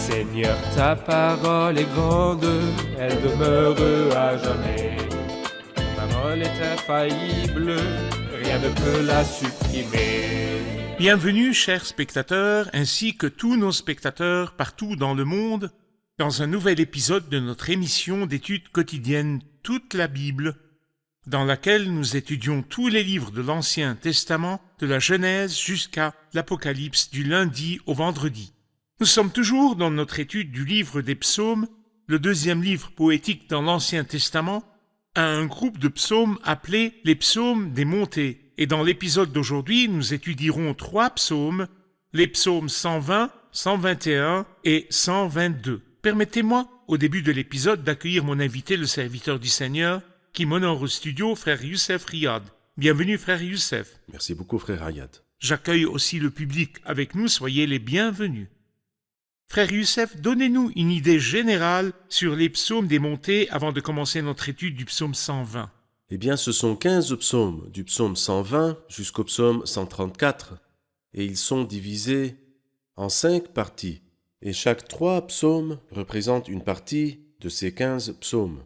Seigneur, ta parole est grande, elle demeure à jamais. Ta parole est infaillible, rien ne peut la supprimer. Bienvenue, chers spectateurs, ainsi que tous nos spectateurs partout dans le monde, dans un nouvel épisode de notre émission d'études quotidiennes Toute la Bible, dans laquelle nous étudions tous les livres de l'Ancien Testament, de la Genèse jusqu'à l'Apocalypse, du lundi au vendredi. Nous sommes toujours dans notre étude du livre des psaumes, le deuxième livre poétique dans l'Ancien Testament, à un groupe de psaumes appelés les psaumes des montées. Et dans l'épisode d'aujourd'hui, nous étudierons 3 psaumes, les psaumes 120, 121 et 122. Permettez-moi, au début de l'épisode, d'accueillir mon invité, le serviteur du Seigneur, qui m'honore au studio, frère Youssef Riyad. Bienvenue, frère Youssef. Merci beaucoup, frère Riyad. J'accueille aussi le public avec nous, soyez les bienvenus. Frère Youssef, donnez-nous une idée générale sur les psaumes des montées avant de commencer notre étude du psaume 120. Eh bien, ce sont 15 psaumes, du psaume 120 jusqu'au psaume 134, et ils sont divisés en 5 parties, et chaque 3 psaumes représentent une partie de ces 15 psaumes.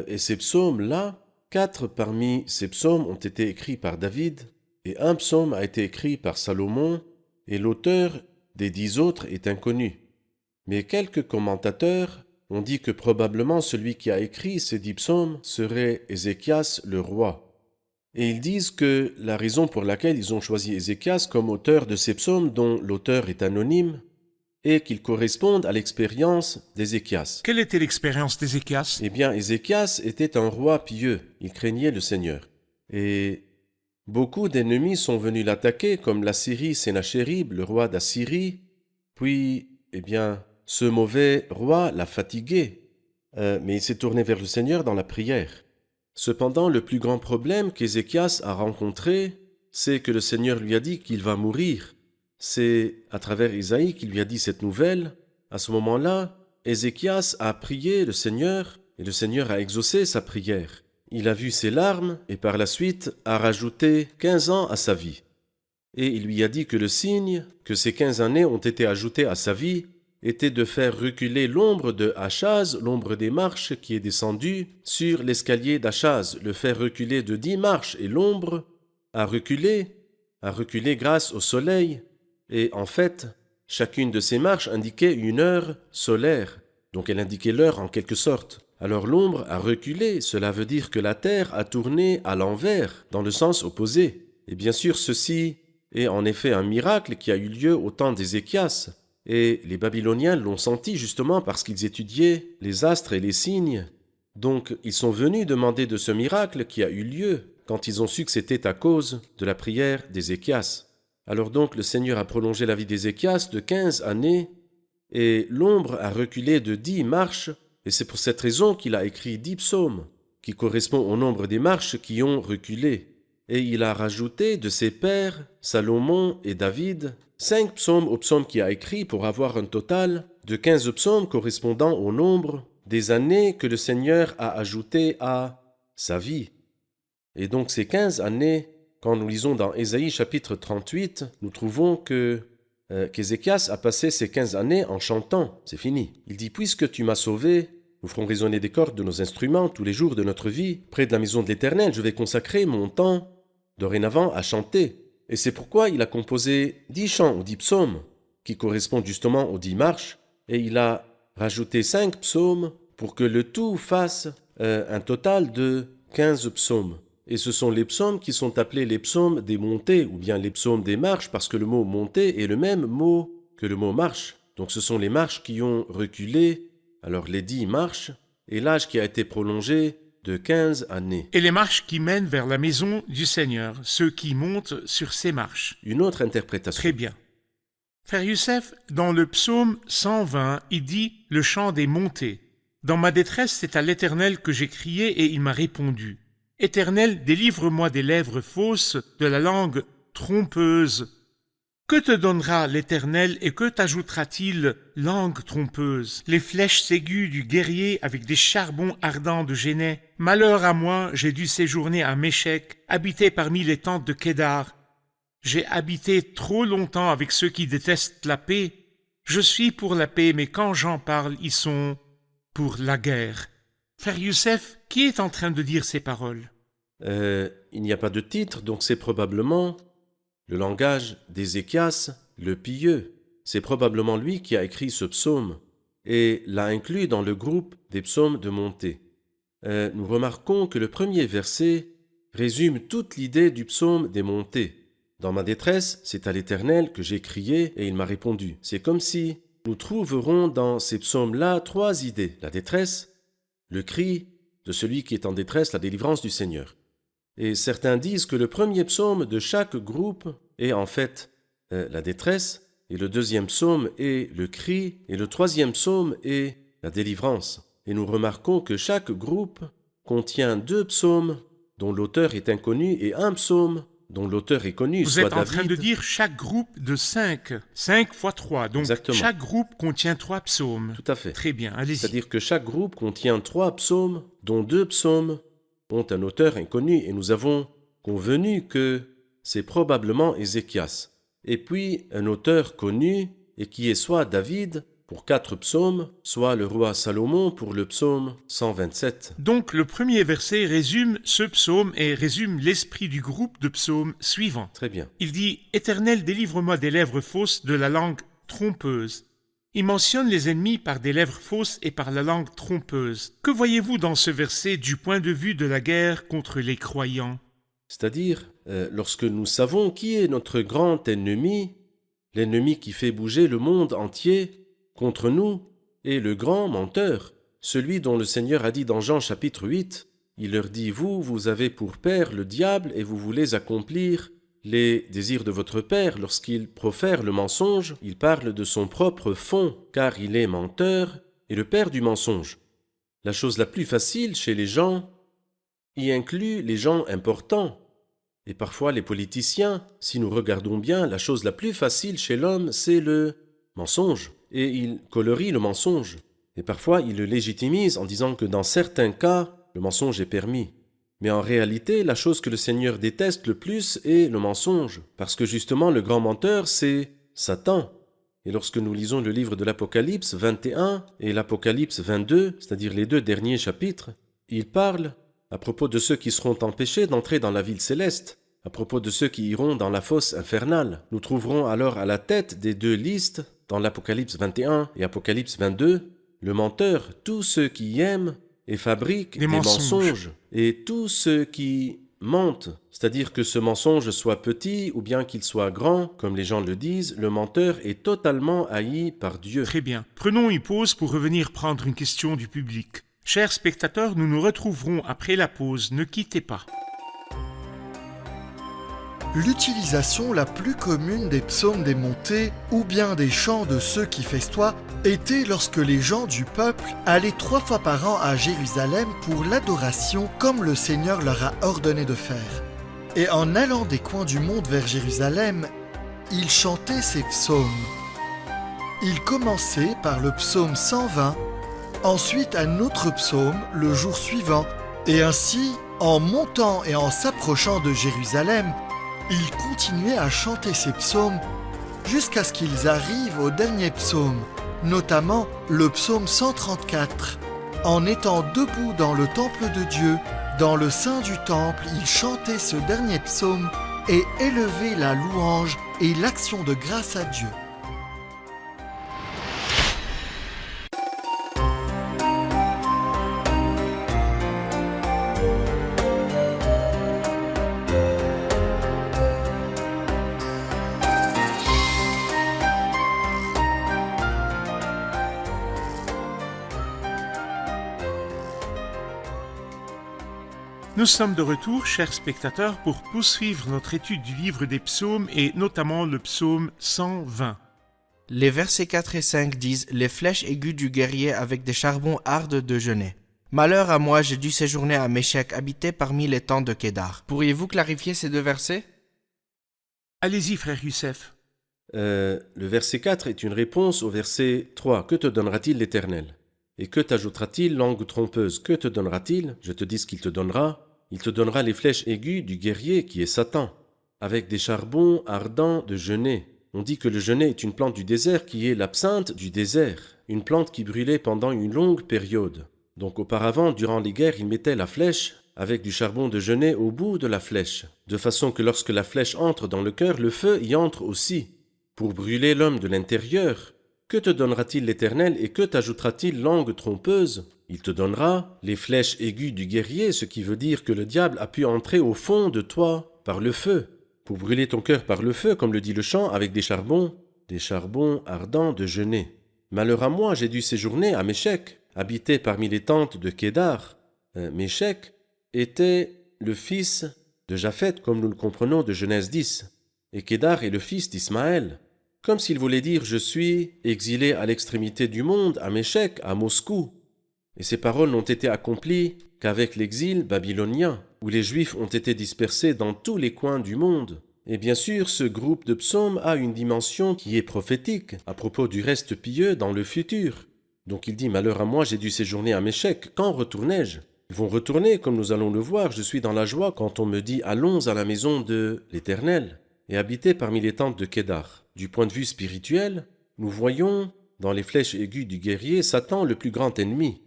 Et ces psaumes-là, 4 parmi ces psaumes ont été écrits par David, et un psaume a été écrit par Salomon, et l'auteur des 10 autres est inconnu. Mais quelques commentateurs ont dit que probablement celui qui a écrit ces 10 psaumes serait Ézéchias le roi. Et ils disent que la raison pour laquelle ils ont choisi Ézéchias comme auteur de ces psaumes, dont l'auteur est anonyme, est qu'ils correspondent à l'expérience d'Ézéchias. Quelle était l'expérience d'Ézéchias ? Eh bien, Ézéchias était un roi pieux, il craignait le Seigneur. Et beaucoup d'ennemis sont venus l'attaquer, comme l'Assyrie Sénachérib, le roi d'Assyrie. Puis, ce mauvais roi l'a fatigué, mais il s'est tourné vers le Seigneur dans la prière. Cependant, le plus grand problème qu'Ézéchias a rencontré, c'est que le Seigneur lui a dit qu'il va mourir. C'est à travers Isaïe qu'il lui a dit cette nouvelle. À ce moment-là, Ézéchias a prié le Seigneur, et le Seigneur a exaucé sa prière. Il a vu ses larmes, et par la suite a rajouté 15 ans à sa vie. Et il lui a dit que le signe que ces 15 années ont été ajoutées à sa vie était de faire reculer l'ombre de Achaz, l'ombre des marches qui est descendue sur l'escalier d'Achaz, le faire reculer de 10 marches, et l'ombre a reculé grâce au soleil. Et en fait, chacune de ces marches indiquait une heure solaire, donc elle indiquait l'heure en quelque sorte. Alors l'ombre a reculé, cela veut dire que la terre a tourné à l'envers, dans le sens opposé. Et bien sûr, ceci est en effet un miracle qui a eu lieu au temps d'Ézéchias. Et les Babyloniens l'ont senti justement parce qu'ils étudiaient les astres et les signes. Donc ils sont venus demander de ce miracle qui a eu lieu quand ils ont su que c'était à cause de la prière d'Ézéchias. Alors donc le Seigneur a prolongé la vie d'Ézéchias de 15 années et l'ombre a reculé de 10 marches, et c'est pour cette raison qu'il a écrit 10 psaumes qui correspondent au nombre des marches qui ont reculé. Et il a rajouté de ses pères, Salomon et David, 5 psaumes au psaume qu'il a écrit pour avoir un total de 15 psaumes correspondant au nombre des années que le Seigneur a ajoutées à sa vie. Et donc ces 15 années, quand nous lisons dans Ésaïe chapitre 38, nous trouvons qu'Ézéchias a passé ces 15 années en chantant. C'est fini. Il dit « Puisque tu m'as sauvé, nous ferons résonner des cordes de nos instruments tous les jours de notre vie. Près de la maison de l'Éternel, je vais consacrer mon temps dorénavant à chanter. » Et c'est pourquoi il a composé 10 chants ou 10 psaumes qui correspondent justement aux 10 marches. Et il a rajouté 5 psaumes pour que le tout fasse un total de 15 psaumes. Et ce sont les psaumes qui sont appelés les psaumes des montées, ou bien les psaumes des marches, parce que le mot montée est le même mot que le mot marche. Donc ce sont les marches qui ont reculé, alors les 10 marches, et l'âge qui a été prolongé de 15 années. Et les marches qui mènent vers la maison du Seigneur, ceux qui montent sur ces marches. Une autre interprétation. Très bien. Frère Youssef, dans le psaume 120, il dit « le chant des montées ». Dans ma détresse, c'est à l'Éternel que j'ai crié et il m'a répondu. Éternel, délivre-moi des lèvres fausses, de la langue trompeuse. Que te donnera l'Éternel et que t'ajoutera-t-il, langue trompeuse? Les flèches aiguës du guerrier avec des charbons ardents de Génet. Malheur à moi, j'ai dû séjourner à Méchec, habiter parmi les tentes de Kédar. J'ai habité trop longtemps avec ceux qui détestent la paix. Je suis pour la paix, mais quand j'en parle, ils sont pour la guerre. Frère Youssef, qui est en train de dire ces paroles? Il n'y a pas de titre, donc c'est probablement le langage d'Ézéchias, le pieux. C'est probablement lui qui a écrit ce psaume et l'a inclus dans le groupe des psaumes de montée. Nous remarquons que le premier verset résume toute l'idée du psaume des montées. Dans ma détresse, c'est à l'Éternel que j'ai crié et il m'a répondu. C'est comme si nous trouverons dans ces psaumes-là trois idées. La détresse, le cri de celui qui est en détresse, la délivrance du Seigneur. Et certains disent que le premier psaume de chaque groupe est en fait la détresse, et le deuxième psaume est le cri, et le troisième psaume est la délivrance. Et nous remarquons que chaque groupe contient deux psaumes dont l'auteur est inconnu et un psaume dont l'auteur est connu, Vous soit êtes en David. train de dire chaque groupe de 5. 5 fois 3. Donc Exactement. chaque groupe contient 3 psaumes. Tout à fait. Très bien, allez-y. C'est-à-dire que chaque groupe contient trois psaumes, dont deux psaumes ont un auteur inconnu, et nous avons convenu que c'est probablement Ézéchias. Et puis un auteur connu, et qui est soit David pour 4 psaumes, soit le roi Salomon pour le psaume 127. Donc le premier verset résume ce psaume et résume l'esprit du groupe de psaumes suivant. Très bien. Il dit « Éternel, délivre-moi des lèvres fausses, de la langue trompeuse ». Il mentionne les ennemis par des lèvres fausses et par la langue trompeuse. Que voyez-vous dans ce verset du point de vue de la guerre contre les croyants? C'est-à-dire, lorsque nous savons qui est notre grand ennemi, l'ennemi qui fait bouger le monde entier contre nous, est le grand menteur, celui dont le Seigneur a dit dans Jean chapitre 8, il leur dit, vous avez pour père le diable et vous voulez accomplir les désirs de votre père. Lorsqu'il profère le mensonge, il parle de son propre fond, car il est menteur et le père du mensonge. La chose la plus facile chez les gens y inclut les gens importants. Et parfois les politiciens, si nous regardons bien, la chose la plus facile chez l'homme, c'est le mensonge. Et il colorie le mensonge. Et parfois il le légitimise en disant que dans certains cas, le mensonge est permis. Mais en réalité, la chose que le Seigneur déteste le plus est le mensonge. Parce que justement, le grand menteur, c'est Satan. Et lorsque nous lisons le livre de l'Apocalypse 21 et l'Apocalypse 22, c'est-à-dire les 2 derniers chapitres, il parle à propos de ceux qui seront empêchés d'entrer dans la ville céleste, à propos de ceux qui iront dans la fosse infernale. Nous trouverons alors à la tête des 2 listes, dans l'Apocalypse 21 et Apocalypse 22, le menteur, tous ceux qui aiment et fabriquent des mensonges, et tous ceux qui mentent, c'est-à-dire que ce mensonge soit petit ou bien qu'il soit grand, comme les gens le disent, le menteur est totalement haï par Dieu. Très bien. Prenons une pause pour revenir prendre une question du public. Chers spectateurs, nous nous retrouverons après la pause. Ne quittez pas. L'utilisation la plus commune des psaumes des montées ou bien des chants de ceux qui festoient était lorsque les gens du peuple allaient 3 fois par an à Jérusalem pour l'adoration comme le Seigneur leur a ordonné de faire. Et en allant des coins du monde vers Jérusalem, ils chantaient ces psaumes. Ils commençaient par le psaume 120, ensuite un autre psaume le jour suivant, et ainsi, en montant et en s'approchant de Jérusalem, ils continuaient à chanter ces psaumes jusqu'à ce qu'ils arrivent au dernier psaume, notamment le psaume 134. En étant debout dans le temple de Dieu, dans le sein du temple, ils chantaient ce dernier psaume et élevaient la louange et l'action de grâce à Dieu. Nous sommes de retour, chers spectateurs, pour poursuivre notre étude du livre des psaumes et notamment le psaume 120. Les versets 4 et 5 disent « Les flèches aiguës du guerrier avec des charbons ardent de jeûner. Malheur à moi, j'ai dû séjourner à Méchec, habité parmi les tentes de Kédar. » Pourriez-vous clarifier ces 2 versets? Allez-y, frère Youssef. Le verset 4 est une réponse au verset 3. Que te donnera-t-il l'Éternel? Et que t'ajoutera-t-il, langue trompeuse? Que te donnera-t-il? Je te dis ce qu'il te donnera. Il te donnera les flèches aiguës du guerrier qui est Satan, avec des charbons ardents de jeûner. On dit que le genêt est une plante du désert qui est l'absinthe du désert, une plante qui brûlait pendant une longue période. Donc auparavant, durant les guerres, ils mettaient la flèche avec du charbon de genêt au bout de la flèche, de façon que lorsque la flèche entre dans le cœur, le feu y entre aussi, pour brûler l'homme de l'intérieur. Que te donnera-t-il l'Éternel et que t'ajoutera-t-il, langue trompeuse? Il te donnera les flèches aiguës du guerrier, ce qui veut dire que le diable a pu entrer au fond de toi par le feu, pour brûler ton cœur par le feu, comme le dit le chant, avec des charbons ardents de genêt. Malheur à moi, j'ai dû séjourner à Méchec, habité parmi les tentes de Kédar. Méchec était le fils de Japheth, comme nous le comprenons de Genèse 10, et Kédar est le fils d'Ismaël. Comme s'il voulait dire « Je suis exilé à l'extrémité du monde, à Méchec, à Moscou ». Et ces paroles n'ont été accomplies qu'avec l'exil babylonien, où les Juifs ont été dispersés dans tous les coins du monde. Et bien sûr, ce groupe de psaumes a une dimension qui est prophétique à propos du reste pieux dans le futur. Donc il dit « Malheur à moi, j'ai dû séjourner à Méchec, quand retournerai-je » Ils vont retourner, comme nous allons le voir, je suis dans la joie quand on me dit « Allons à la maison de l'Éternel » et habiter parmi les tentes de Kédar. Du point de vue spirituel, nous voyons dans les flèches aiguës du guerrier Satan le plus grand ennemi.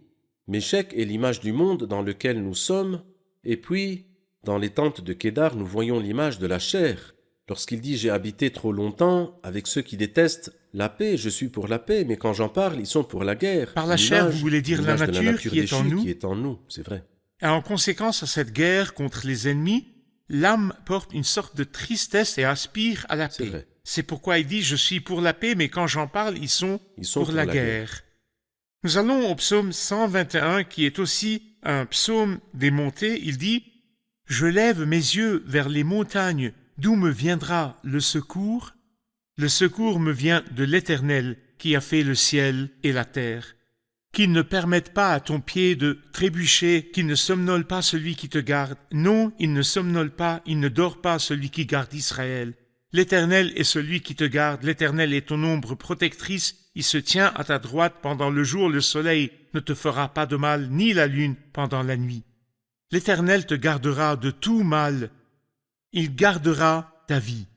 Méchec est l'image du monde dans lequel nous sommes, et puis, dans les tentes de Kédar, nous voyons l'image de la chair. Lorsqu'il dit « J'ai habité trop longtemps avec ceux qui détestent la paix, je suis pour la paix, mais quand j'en parle, ils sont pour la guerre. » Par la chair, vous voulez dire la nature qui est en nous? Qui est en nous, c'est vrai. Et en conséquence à cette guerre contre les ennemis, l'âme porte une sorte de tristesse et aspire à la C'est paix. vrai. C'est pourquoi il dit « Je suis pour la paix, mais quand j'en parle, ils sont pour la guerre. » Nous allons au psaume 121, qui est aussi un psaume des montées. Il dit « Je lève mes yeux vers les montagnes, d'où me viendra le secours? Le secours me vient de l'Éternel, qui a fait le ciel et la terre. Qu'il ne permette pas à ton pied de trébucher, qu'il ne somnole pas celui qui te garde. Non, il ne somnole pas, il ne dort pas celui qui garde Israël. L'Éternel est celui qui te garde, l'Éternel est ton ombre protectrice, il se tient à ta droite pendant le jour, le soleil ne te fera pas de mal, ni la lune pendant la nuit. L'Éternel te gardera de tout mal, il gardera ta vie.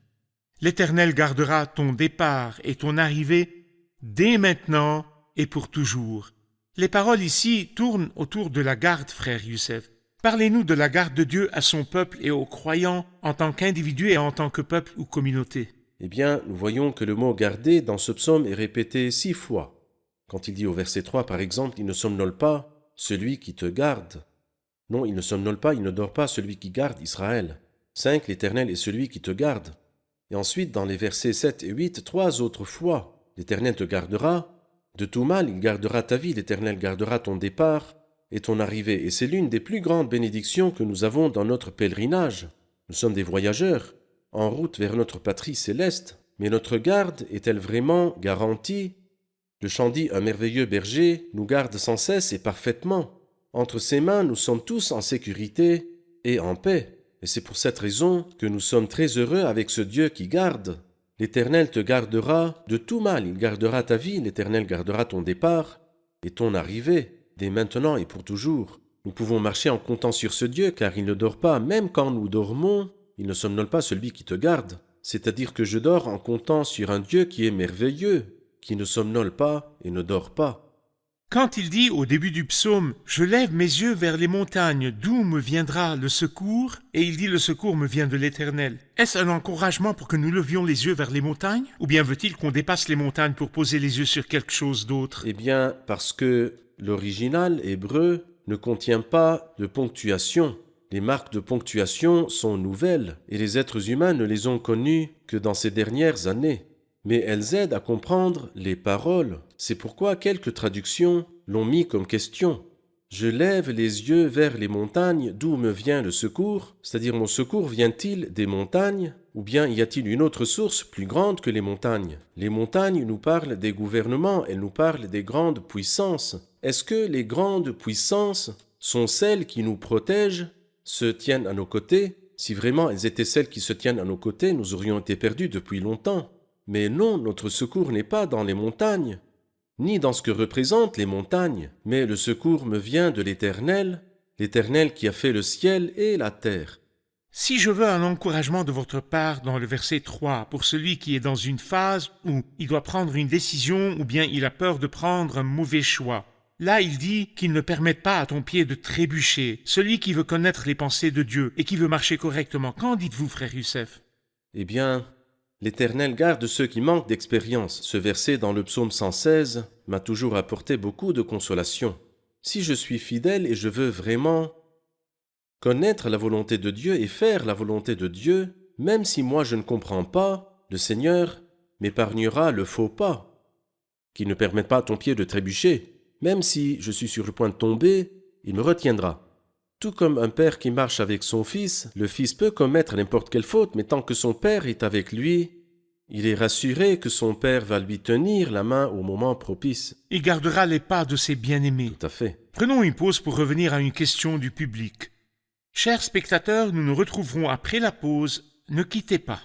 L'Éternel gardera ton départ et ton arrivée dès maintenant et pour toujours. Les paroles ici tournent autour de la garde, frère Youssef. Parlez-nous de la garde de Dieu à son peuple et aux croyants en tant qu'individus et en tant que peuple ou communauté. Eh bien, nous voyons que le mot « garder » dans ce psaume est répété 6 fois. Quand il dit au verset 3, par exemple, « Il ne somnole pas celui qui te garde ». Non, il ne somnole pas, il ne dort pas celui qui garde Israël. 5, l'Éternel est celui qui te garde. Et ensuite, dans les versets 7 et 8, 3 autres fois, l'Éternel te gardera. De tout mal, il gardera ta vie, l'Éternel gardera ton départ et ton arrivée. Et c'est l'une des plus grandes bénédictions que nous avons dans notre pèlerinage. Nous sommes des voyageurs, en route vers notre patrie céleste. Mais notre garde est-elle vraiment garantie? Le chant dit « Un merveilleux berger nous garde sans cesse et parfaitement. Entre ses mains, nous sommes tous en sécurité et en paix. » Et c'est pour cette raison que nous sommes très heureux avec ce Dieu qui garde. L'Éternel te gardera de tout mal, il gardera ta vie, l'Éternel gardera ton départ et ton arrivée, dès maintenant et pour toujours. Nous pouvons marcher en comptant sur ce Dieu, car il ne dort pas, même quand nous dormons, il ne somnole pas celui qui te garde. C'est-à-dire que je dors en comptant sur un Dieu qui est merveilleux, qui ne somnole pas et ne dort pas. Quand il dit au début du psaume « Je lève mes yeux vers les montagnes, d'où me viendra le secours ?» et il dit « Le secours me vient de l'Éternel », est-ce un encouragement pour que nous levions les yeux vers les montagnes? Ou bien veut-il qu'on dépasse les montagnes pour poser les yeux sur quelque chose d'autre? Eh bien, parce que l'original hébreu ne contient pas de ponctuation. Les marques de ponctuation sont nouvelles et les êtres humains ne les ont connues que dans ces dernières années. Mais elles aident à comprendre les paroles. C'est pourquoi quelques traductions l'ont mis comme question. « Je lève les yeux vers les montagnes, d'où me vient le secours ?» C'est-à-dire, mon secours vient-il des montagnes? Ou bien y a-t-il une autre source plus grande que les montagnes? Les montagnes nous parlent des gouvernements, elles nous parlent des grandes puissances. Est-ce que les grandes puissances sont celles qui nous protègent, se tiennent à nos côtés? Si vraiment elles étaient celles qui se tiennent à nos côtés, nous aurions été perdus depuis longtemps. Mais non, notre secours n'est pas dans les montagnes, ni dans ce que représentent les montagnes, mais le secours me vient de l'Éternel, l'Éternel qui a fait le ciel et la terre. Si je veux un encouragement de votre part dans le verset 3 pour celui qui est dans une phase où il doit prendre une décision ou bien il a peur de prendre un mauvais choix, là il dit qu'il ne permette pas à ton pied de trébucher, celui qui veut connaître les pensées de Dieu et qui veut marcher correctement. Qu'en dites-vous, frère Youssef? Eh bien, l'Éternel garde ceux qui manquent d'expérience. Ce verset dans le psaume 116 m'a toujours apporté beaucoup de consolation. Si je suis fidèle et je veux vraiment connaître la volonté de Dieu et faire la volonté de Dieu, même si moi je ne comprends pas, le Seigneur m'épargnera le faux pas, qui ne permettent pas à ton pied de trébucher. Même si je suis sur le point de tomber, il me retiendra. Tout comme un père qui marche avec son fils, le fils peut commettre n'importe quelle faute, mais tant que son père est avec lui, il est rassuré que son père va lui tenir la main au moment propice. Il gardera les pas de ses bien-aimés. Tout à fait. Prenons une pause pour revenir à une question du public. Chers spectateurs, nous nous retrouverons après la pause. Ne quittez pas.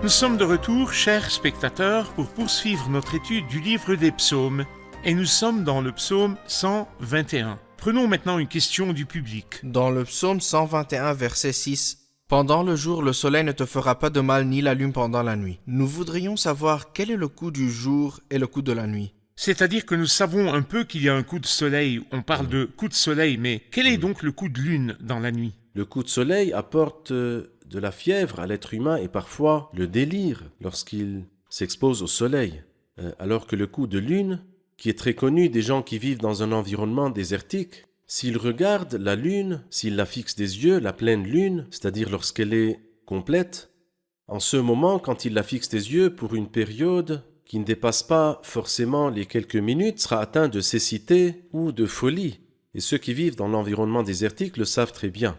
Nous sommes de retour, chers spectateurs, pour poursuivre notre étude du livre des psaumes, et nous sommes dans le psaume 121. Prenons maintenant une question du public. Dans le psaume 121, verset 6, « Pendant le jour, le soleil ne te fera pas de mal, ni la lune pendant la nuit. » Nous voudrions savoir quel est le coup du jour et le coup de la nuit. C'est-à-dire que nous savons un peu qu'il y a un coup de soleil, on parle de coup de soleil, mais quel est donc le coup de lune dans la nuit? Le coup de soleil apporte de la fièvre à l'être humain et parfois le délire lorsqu'il s'expose au soleil. Alors que le coup de lune, qui est très connu des gens qui vivent dans un environnement désertique, s'ils regardent la lune, s'ils la fixent des yeux, la pleine lune, c'est-à-dire lorsqu'elle est complète, en ce moment, quand ils la fixent des yeux pour une période qui ne dépasse pas forcément les quelques minutes, sera atteint de cécité ou de folie. Et ceux qui vivent dans l'environnement désertique le savent très bien.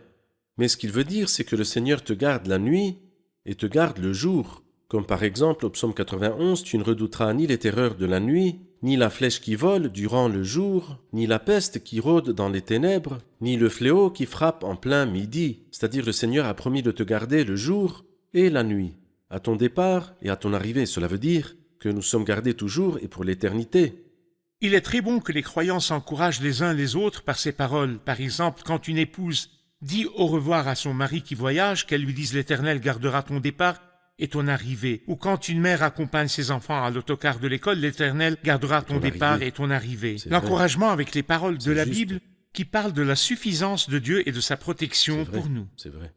Mais ce qu'il veut dire, c'est que le Seigneur te garde la nuit et te garde le jour. Comme par exemple au psaume 91, tu ne redouteras ni les terreurs de la nuit, ni la flèche qui vole durant le jour, ni la peste qui rôde dans les ténèbres, ni le fléau qui frappe en plein midi. C'est-à-dire le Seigneur a promis de te garder le jour et la nuit, à ton départ et à ton arrivée. Cela veut dire que nous sommes gardés toujours et pour l'éternité. Il est très bon que les croyants s'encouragent les uns les autres par ces paroles. Par exemple, quand une épouse dit au revoir à son mari qui voyage, qu'elle lui dise « l'Éternel gardera ton départ » et ton arrivée. Ou quand une mère accompagne ses enfants à l'autocar de l'école, l'Éternel gardera ton départ et ton arrivée. L'encouragement avec les paroles de la Bible qui parlent de la suffisance de Dieu et de sa protection pour nous. C'est vrai.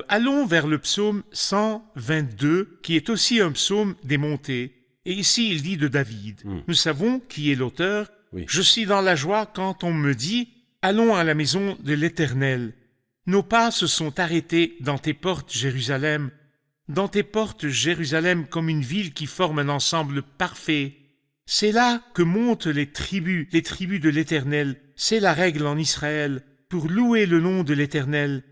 Allons vers le psaume 122, qui est aussi un psaume des montées. Et ici, il dit de David. Nous savons qui est l'auteur. Oui. Je suis dans la joie quand on me dit « Allons à la maison de l'Éternel ». Nos pas se sont arrêtés dans tes portes, Jérusalem. Dans tes portes, Jérusalem, comme une ville qui forme un ensemble parfait. C'est là que montent les tribus de l'Éternel. C'est la règle en Israël, pour louer le nom de l'Éternel.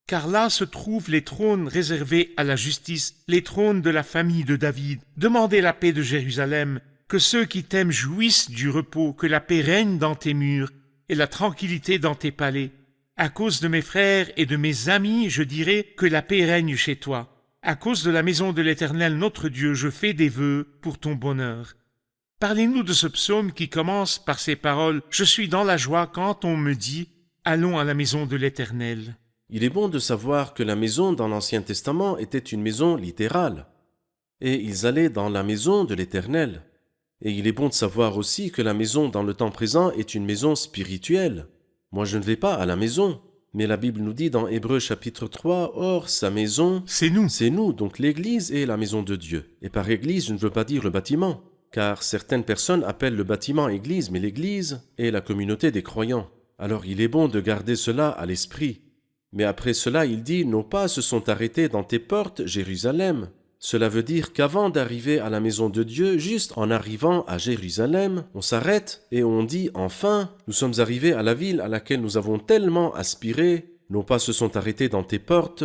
Car là se trouvent les trônes réservés à la justice, les trônes de la famille de David. Demandez la paix de Jérusalem, que ceux qui t'aiment jouissent du repos, que la paix règne dans tes murs et la tranquillité dans tes palais. À cause de mes frères et de mes amis, je dirai que la paix règne chez toi. À cause de la maison de l'Éternel, notre Dieu, je fais des vœux pour ton bonheur. Parlez-nous de ce psaume qui commence par ces paroles « Je suis dans la joie quand on me dit « Allons à la maison de l'Éternel ». Il est bon de savoir que la maison dans l'Ancien Testament était une maison littérale. Et ils allaient dans la maison de l'Éternel. Et il est bon de savoir aussi que la maison dans le temps présent est une maison spirituelle. Moi, je ne vais pas à la maison. Mais la Bible nous dit dans Hébreux chapitre 3, « Or, sa maison, C'est nous. c'est nous, donc l'Église est la maison de Dieu. » Et par Église, je ne veux pas dire le bâtiment, car certaines personnes appellent le bâtiment Église, mais l'Église est la communauté des croyants. Alors il est bon de garder cela à l'esprit. Mais après cela, il dit « Nos pas se sont arrêtés dans tes portes, Jérusalem. » Cela veut dire qu'avant d'arriver à la maison de Dieu, juste en arrivant à Jérusalem, on s'arrête et on dit « Enfin, nous sommes arrivés à la ville à laquelle nous avons tellement aspiré. Nos pas se sont arrêtés dans tes portes,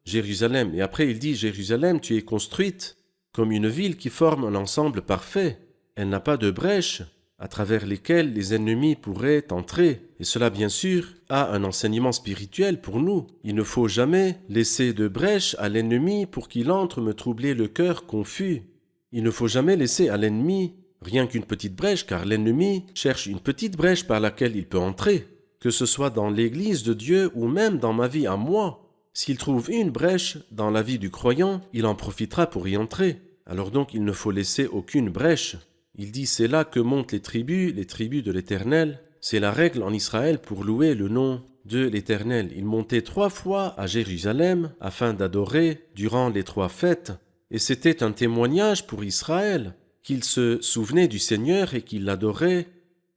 Jérusalem. » Et après il dit « Jérusalem, tu es construite comme une ville qui forme un ensemble parfait. Elle n'a pas de brèche, à travers lesquelles les ennemis pourraient entrer. Et cela, bien sûr, a un enseignement spirituel pour nous. Il ne faut jamais laisser de brèche à l'ennemi pour qu'il entre me troubler le cœur confus. Il ne faut jamais laisser à l'ennemi rien qu'une petite brèche, car l'ennemi cherche une petite brèche par laquelle il peut entrer, que ce soit dans l'Église de Dieu ou même dans ma vie à moi. S'il trouve une brèche dans la vie du croyant, il en profitera pour y entrer. Alors donc, il ne faut laisser aucune brèche. Il dit, c'est là que montent les tribus de l'Éternel. C'est la règle en Israël pour louer le nom de l'Éternel. Il montait 3 fois à Jérusalem afin d'adorer durant les 3 fêtes. Et c'était un témoignage pour Israël, qu'il se souvenait du Seigneur et qu'il l'adorait.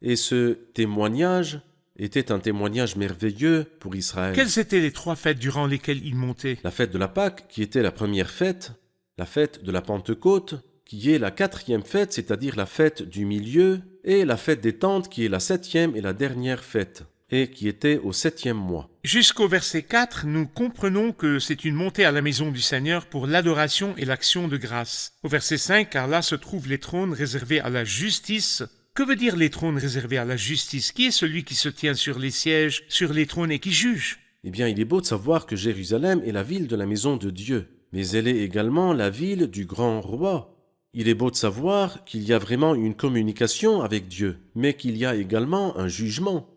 Et ce témoignage était un témoignage merveilleux pour Israël. Quelles étaient les 3 fêtes durant lesquelles il montait? La fête de la Pâque, qui était la première fête, la fête de la Pentecôte, qui est la 4e fête, c'est-à-dire la fête du milieu, et la fête des tentes, qui est la 7e et la dernière fête, et qui était au 7e mois. Jusqu'au verset 4, nous comprenons que c'est une montée à la maison du Seigneur pour l'adoration et l'action de grâce. Au verset 5, car là se trouvent les trônes réservés à la justice. Que veut dire les trônes réservés à la justice? Qui est celui qui se tient sur les sièges, sur les trônes et qui juge? Eh bien, il est beau de savoir que Jérusalem est la ville de la maison de Dieu, mais elle est également la ville du grand roi. Il est beau de savoir qu'il y a vraiment une communication avec Dieu, mais qu'il y a également un jugement.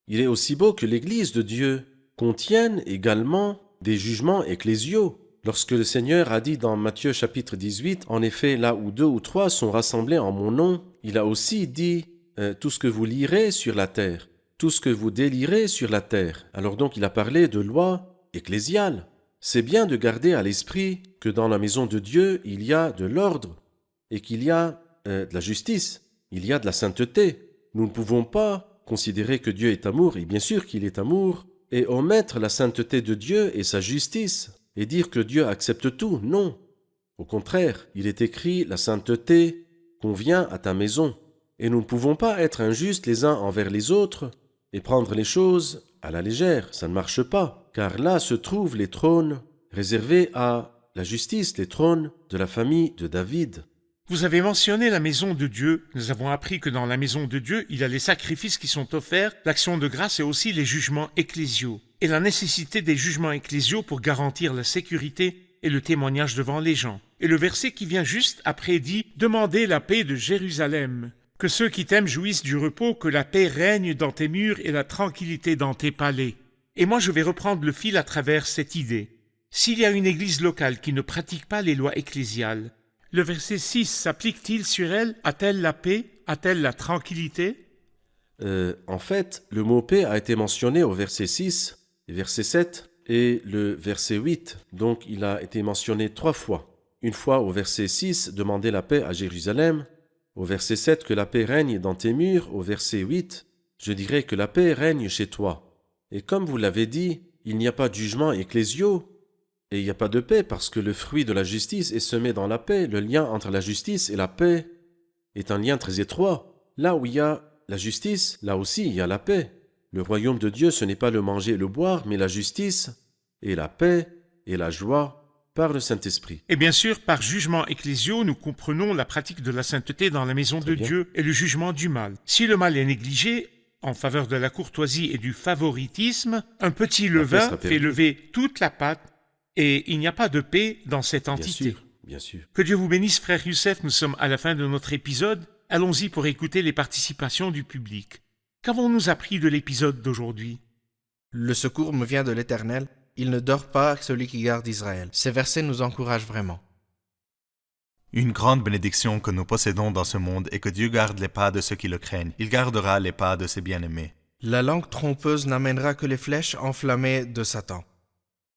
Il est aussi beau que l'Église de Dieu contienne également des jugements ecclésiaux. Lorsque le Seigneur a dit dans Matthieu chapitre 18, « En effet, là où 2 ou 3 sont rassemblés en mon nom », il a aussi dit « Tout ce que vous lirez sur la terre, tout ce que vous délirez sur la terre ». Alors donc il a parlé de loi ecclésiale. C'est bien de garder à l'esprit que dans la maison de Dieu, il y a de l'ordre et qu'il y a de la justice, il y a de la sainteté. Nous ne pouvons pas considérer que Dieu est amour, et bien sûr qu'il est amour, et omettre la sainteté de Dieu et sa justice, et dire que Dieu accepte tout. Non. Au contraire, il est écrit « La sainteté convient à ta maison ». Et nous ne pouvons pas être injustes les uns envers les autres et prendre les choses à la légère. Ça ne marche pas, car là se trouvent les trônes réservés à la justice, les trônes de la famille de David. Vous avez mentionné la maison de Dieu. Nous avons appris que dans la maison de Dieu, il y a les sacrifices qui sont offerts, l'action de grâce et aussi les jugements ecclésiaux. Et la nécessité des jugements ecclésiaux pour garantir la sécurité et le témoignage devant les gens. Et le verset qui vient juste après dit « Demandez la paix de Jérusalem ». Que ceux qui t'aiment jouissent du repos, que la paix règne dans tes murs et la tranquillité dans tes palais. Et moi je vais reprendre le fil à travers cette idée. S'il y a une église locale qui ne pratique pas les lois ecclésiales, le verset 6 s'applique-t-il sur elle? A-t-elle la paix? A-t-elle la tranquillité? En fait, le mot paix a été mentionné au verset 6, verset 7 et le verset 8. Donc il a été mentionné 3 fois. Une fois au verset 6, demander la paix à Jérusalem. Au verset 7, que la paix règne dans tes murs. Au verset 8, je dirais que la paix règne chez toi. Et comme vous l'avez dit, il n'y a pas de jugement ecclésiaux et il n'y a pas de paix parce que le fruit de la justice est semé dans la paix. Le lien entre la justice et la paix est un lien très étroit. Là où il y a la justice, là aussi il y a la paix. Le royaume de Dieu, ce n'est pas le manger et le boire, mais la justice et la paix et la joie par le Saint-Esprit. Et bien sûr, par jugement ecclésiaux, nous comprenons la pratique de la sainteté dans la maison de Dieu et le jugement du mal. Si le mal est négligé, en faveur de la courtoisie et du favoritisme, un petit levain fait lever toute la pâte et il n'y a pas de paix dans cette entité. Bien sûr. Que Dieu vous bénisse, frère Youssef, nous sommes à la fin de notre épisode. Allons-y pour écouter les participations du public. Qu'avons-nous appris de l'épisode d'aujourd'hui? Le secours me vient de l'Éternel. Il ne dort pas celui qui garde Israël. Ces versets nous encouragent vraiment. Une grande bénédiction que nous possédons dans ce monde est que Dieu garde les pas de ceux qui le craignent. Il gardera les pas de ses bien-aimés. La langue trompeuse n'amènera que les flèches enflammées de Satan.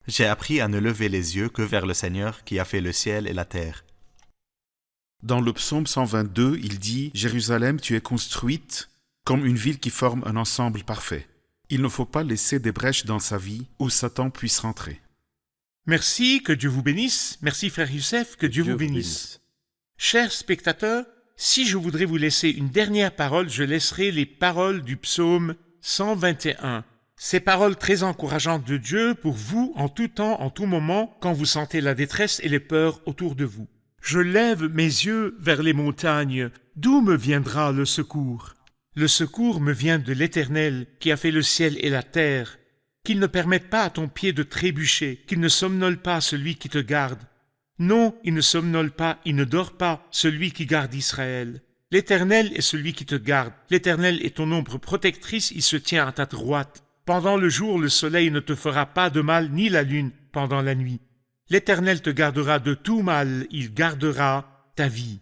J'ai appris à ne lever les yeux que vers le Seigneur qui a fait le ciel et la terre. Dans le psaume 122, il dit « Jérusalem, tu es construite comme une ville qui forme un ensemble parfait. Il ne faut pas laisser des brèches dans sa vie où Satan puisse rentrer. » Merci, que Dieu vous bénisse. Merci, frère Youssef, que Dieu vous bénisse. Chers spectateurs, si je voudrais vous laisser une dernière parole, je laisserai les paroles du psaume 121. Ces paroles très encourageantes de Dieu pour vous en tout temps, en tout moment, quand vous sentez la détresse et les peurs autour de vous. Je lève mes yeux vers les montagnes. d'où me viendra le secours? Le secours me vient de l'Éternel qui a fait le ciel et la terre. Qu'il ne permette pas à ton pied de trébucher, qu'il ne somnole pas celui qui te garde. Non, il ne somnole pas, il ne dort pas, celui qui garde Israël. L'Éternel est celui qui te garde. L'Éternel est ton ombre protectrice, il se tient à ta droite. Pendant le jour, le soleil ne te fera pas de mal, ni la lune pendant la nuit. L'Éternel te gardera de tout mal, il gardera ta vie.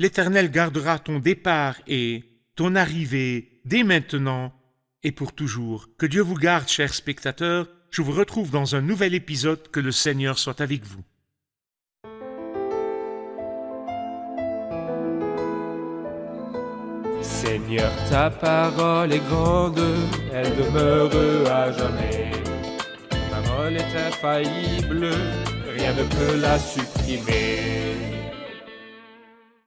L'Éternel gardera ton départ et ton arrivée dès maintenant et pour toujours. Que Dieu vous garde, chers spectateurs. Je vous retrouve dans un nouvel épisode. Que le Seigneur soit avec vous. Seigneur, ta parole est grande, elle demeure à jamais. Ta parole est infaillible, rien ne peut la supprimer.